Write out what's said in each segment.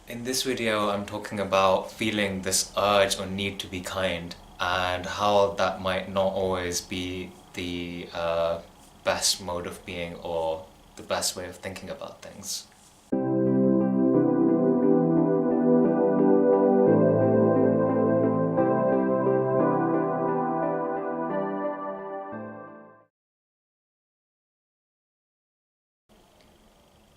In this video, I'm talking about feeling this urge or need to be kind and how that might not always be the best mode of being or the best way of thinking about things.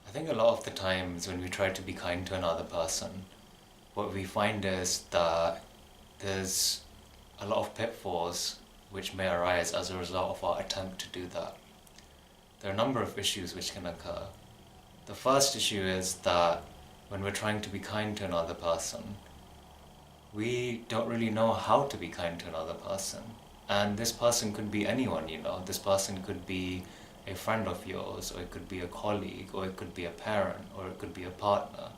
I think a lot of the times when we try to be kind to another person, what we find is that there's a lot of pitfalls which may arise as a result of our attempt to do that. There are a number of issues which can occur. The first issue is that when we're trying to be kind to another person, we don't really know how to be kind to another person. And this person could be anyone, This person could be a friend of yours, or it could be a colleague, or it could be a parent, or it could be a partner.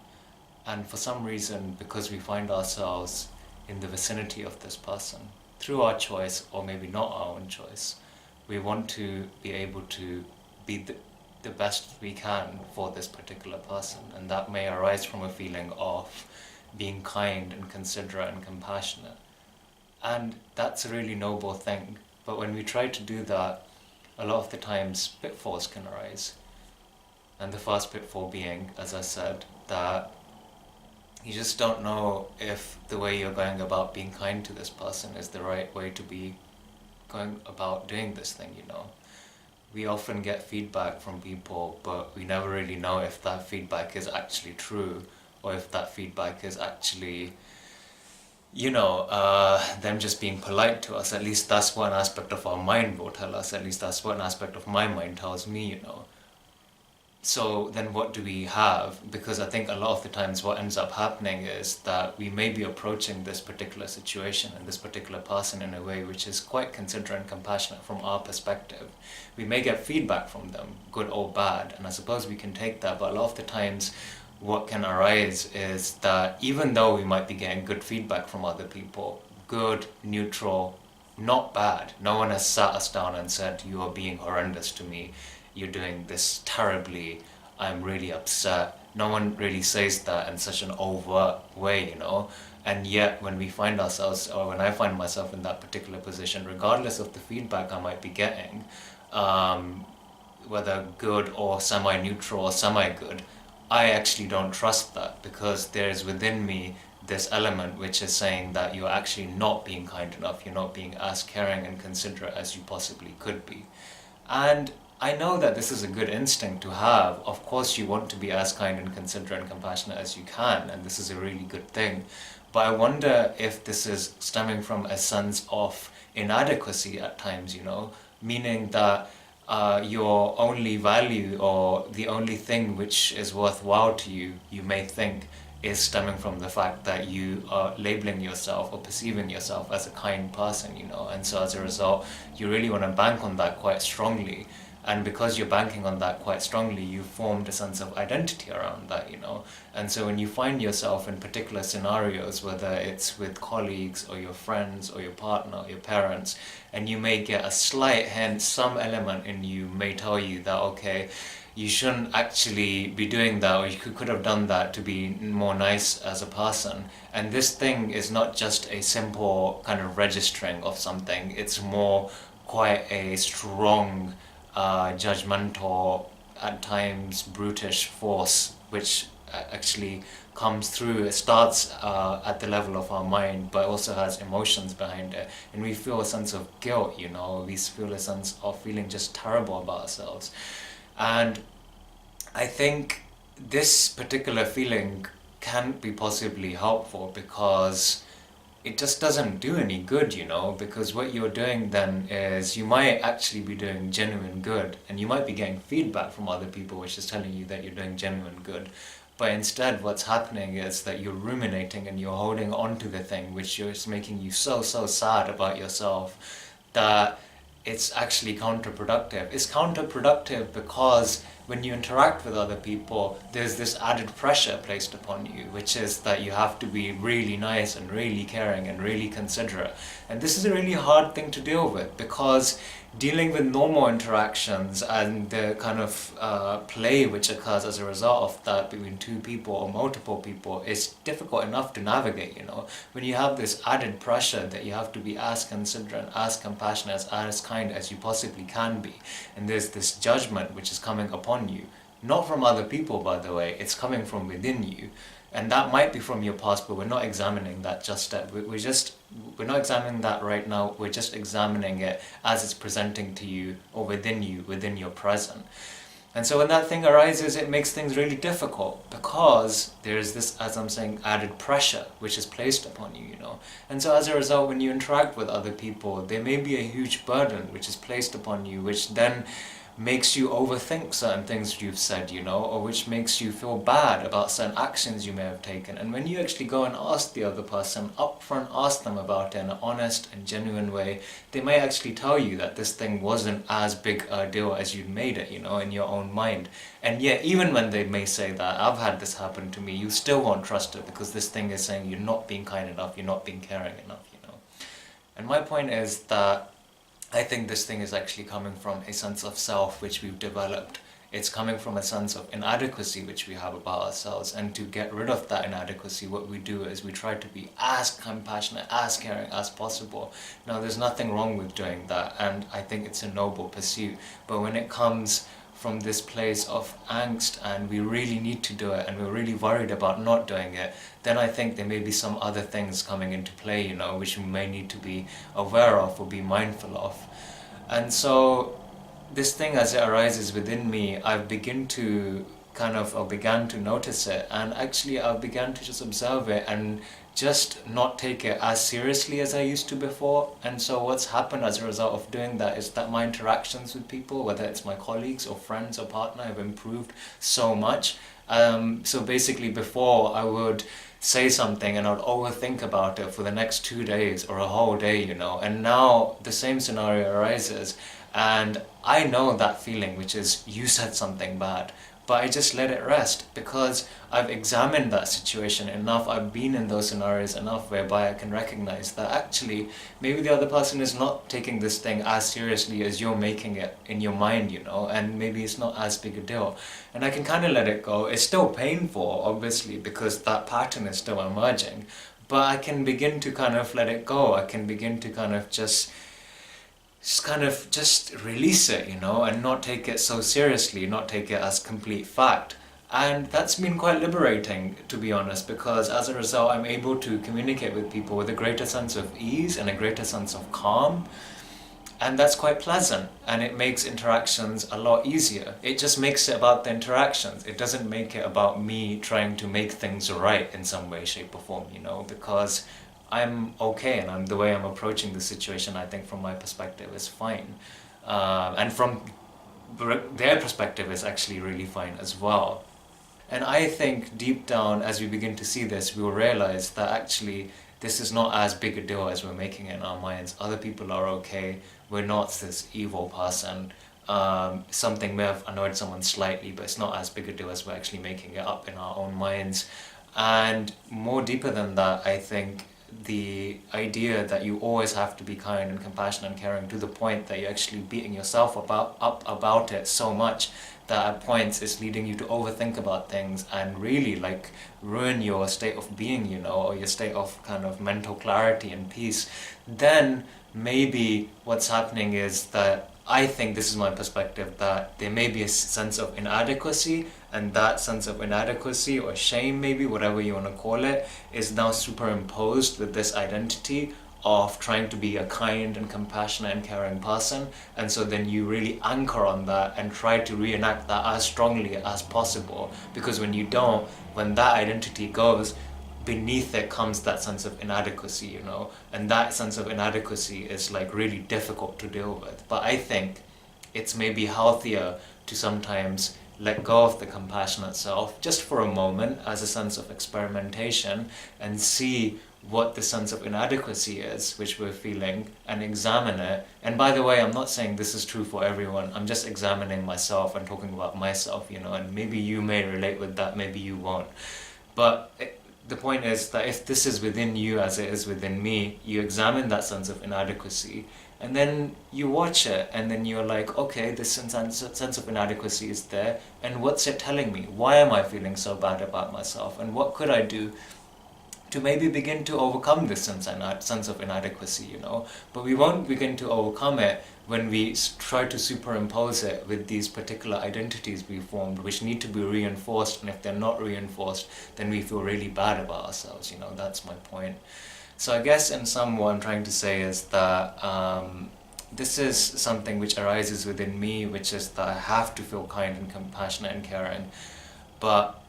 And for some reason, because we find ourselves in the vicinity of this person, through our choice, or maybe not our own choice, we want to be able to be the best we can for this particular person. And that may arise from a feeling of being kind and considerate and compassionate. And that's a really noble thing. But when we try to do that, a lot of the times pitfalls can arise. And the first pitfall being, as I said, that you just don't know if the way you're going about being kind to this person is the right way to be going about doing this thing, We often get feedback from people, but we never really know if that feedback is actually true, or if that feedback is actually them just being polite to us. At least that's one aspect of our mind will tell us. At least that's one aspect of my mind tells me, So then what do we have? Because I think a lot of the times what ends up happening is that we may be approaching this particular situation and this particular person in a way which is quite considerate and compassionate from our perspective. We may get feedback from them, good or bad, and I suppose we can take that, but a lot of the times what can arise is that even though we might be getting good feedback from other people, good, neutral, not bad, no one has sat us down and said, you are being horrendous to me, you're doing this terribly, I'm really upset. No one really says that in such an overt way, And yet when we find ourselves, or when I find myself in that particular position, regardless of the feedback I might be getting, whether good or semi-neutral or semi-good, I actually don't trust that, because there's within me this element which is saying that you're actually not being kind enough, you're not being as caring and considerate as you possibly could be. And I know that this is a good instinct to have. Of course you want to be as kind and considerate and compassionate as you can, and this is a really good thing. But I wonder if this is stemming from a sense of inadequacy at times, meaning that your only value or the only thing which is worthwhile to you, you may think, is stemming from the fact that you are labeling yourself or perceiving yourself as a kind person, and so as a result, you really want to bank on that quite strongly. And because you're banking on that quite strongly, you've formed a sense of identity around that, And so when you find yourself in particular scenarios, whether it's with colleagues or your friends or your partner or your parents, and you may get a slight hint, some element in you may tell you that, okay, you shouldn't actually be doing that, or you could have done that to be more nice as a person. And this thing is not just a simple kind of registering of something, it's more quite a strong judgmental, at times brutish force, which actually comes through. It starts at the level of our mind, but also has emotions behind it. And we feel a sense of guilt, we feel a sense of feeling just terrible about ourselves. And I think this particular feeling can't be possibly helpful, because it just doesn't do any good, because what you're doing then is you might actually be doing genuine good, and you might be getting feedback from other people which is telling you that you're doing genuine good. But instead what's happening is that you're ruminating and you're holding on to the thing which is making you so sad about yourself that it's actually counterproductive. It's counterproductive because when you interact with other people, there's this added pressure placed upon you, which is that you have to be really nice and really caring and really considerate. And this is a really hard thing to deal with, because dealing with normal interactions and the kind of play which occurs as a result of that between two people or multiple people is difficult enough to navigate, you know. When you have this added pressure that you have to be as considerate, as compassionate, as kind as you possibly can be, and there's this judgment which is coming upon you, not from other people, by the way, it's coming from within you. And that might be from your past, but we're not examining that just yet. We're not examining that right now. We're just examining it as it's presenting to you or within you, within your present. And so when that thing arises, it makes things really difficult because there is this, as I'm saying, added pressure which is placed upon you, you know. And so as a result, when you interact with other people, there may be a huge burden which is placed upon you, which then makes you overthink certain things you've said, you know, or which makes you feel bad about certain actions you may have taken. And when you actually go and ask the other person, upfront ask them about it in an honest and genuine way, they may actually tell you that this thing wasn't as big a deal as you'd made it, you know, in your own mind. And yet, even when they may say that, I've had this happen to me, you still won't trust it because this thing is saying you're not being kind enough, you're not being caring enough, you know. And my point is that I think this thing is actually coming from a sense of self which we've developed. It's coming from a sense of inadequacy which we have about ourselves, and to get rid of that inadequacy, what we do is we try to be as compassionate, as caring as possible. Now, there's nothing wrong with doing that, and I think it's a noble pursuit, but when it comes from this place of angst and we really need to do it and we're really worried about not doing it, then I think there may be some other things coming into play, you know, which we may need to be aware of or be mindful of. And so this thing, as it arises within me, I began to notice it, and actually I began to just observe it and just not take it as seriously as I used to before. And so what's happened as a result of doing that is that my interactions with people, whether it's my colleagues or friends or partner, have improved so much. So basically before I would say something and I'd overthink about it for the next 2 days or a whole day, you know, and now the same scenario arises and I know that feeling, which is you said something bad, but I just let it rest because I've examined that situation enough, I've been in those scenarios enough whereby I can recognize that actually maybe the other person is not taking this thing as seriously as you're making it in your mind, you know, and maybe it's not as big a deal. And I can kind of let it go. It's still painful, obviously, because that pattern is still emerging, but I can begin to kind of let it go. I can begin to kind of just release it, you know, and not take it so seriously, not take it as complete fact. And that's been quite liberating, to be honest, because as a result I'm able to communicate with people with a greater sense of ease and a greater sense of calm, and that's quite pleasant, and it makes interactions a lot easier. It just makes it about the interactions. It doesn't make it about me trying to make things right in some way, shape or form, you know, because I'm okay, and the way I'm approaching the situation, I think from my perspective is fine, and from their perspective is actually really fine as well. And I think deep down, as we begin to see this, we will realize that actually this is not as big a deal as we're making it in our minds. Other people are okay. We're not this evil person. Something may have annoyed someone slightly, but it's not as big a deal as we're actually making it up in our own minds. And more deeper than that, I think the idea that you always have to be kind and compassionate and caring to the point that you're actually beating yourself up about it so much that at points it's leading you to overthink about things and really like ruin your state of being, you know, or your state of kind of mental clarity and peace, then maybe what's happening is that I think, this is my perspective, that there may be a sense of inadequacy, and that sense of inadequacy or shame, maybe, whatever you want to call it, is now superimposed with this identity of trying to be a kind and compassionate and caring person. And so then you really anchor on that and try to reenact that as strongly as possible, because when you don't, when that identity goes, beneath it comes that sense of inadequacy, you know, and that sense of inadequacy is like really difficult to deal with. But I think it's maybe healthier to sometimes let go of the compassionate self just for a moment as a sense of experimentation and see what the sense of inadequacy is which we're feeling and examine it. And by the way, I'm not saying this is true for everyone, I'm just examining myself and talking about myself, you know, and maybe you may relate with that, maybe you won't. But the point is that if this is within you as it is within me, you examine that sense of inadequacy And then you watch it, and then you're like, okay, this sense of inadequacy is there, and what's it telling me? Why am I feeling so bad about myself? And what could I do to maybe begin to overcome this sense of inadequacy, you know? But we won't begin to overcome it when we try to superimpose it with these particular identities we formed, which need to be reinforced, and if they're not reinforced, then we feel really bad about ourselves, you know? That's my point. So I guess in sum, what I'm trying to say is that this is something which arises within me, which is that I have to feel kind and compassionate and caring, but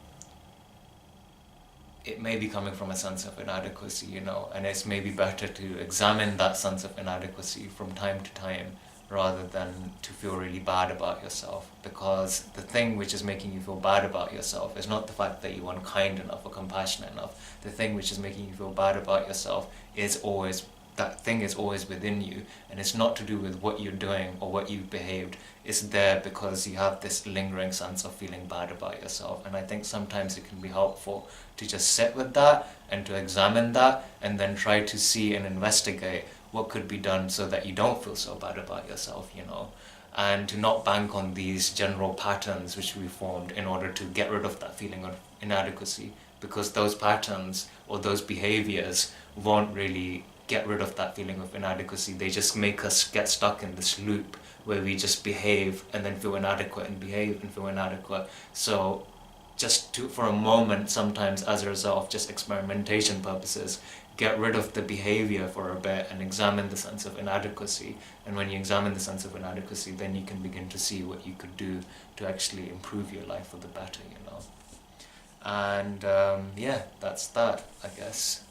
it may be coming from a sense of inadequacy, you know, and it's maybe better to examine that sense of inadequacy from time to time rather than to feel really bad about yourself, because the thing which is making you feel bad about yourself is not the fact that you aren't kind enough or compassionate enough. The thing which is making you feel bad about yourself is always, that thing is always within you, and it's not to do with what you're doing or what you've behaved. It's there because you have this lingering sense of feeling bad about yourself, and I think sometimes it can be helpful to just sit with that and to examine that and then try to see and investigate what could be done so that you don't feel so bad about yourself, you know, and to not bank on these general patterns which we formed in order to get rid of that feeling of inadequacy, because those patterns or those behaviors won't really get rid of that feeling of inadequacy. They just make us get stuck in this loop where we just behave and then feel inadequate and behave and feel inadequate. So just to, for a moment, sometimes as a result of just experimentation purposes, get rid of the behavior for a bit and examine the sense of inadequacy. And when you examine the sense of inadequacy, then you can begin to see what you could do to actually improve your life for the better, you know. And yeah, that's that, I guess.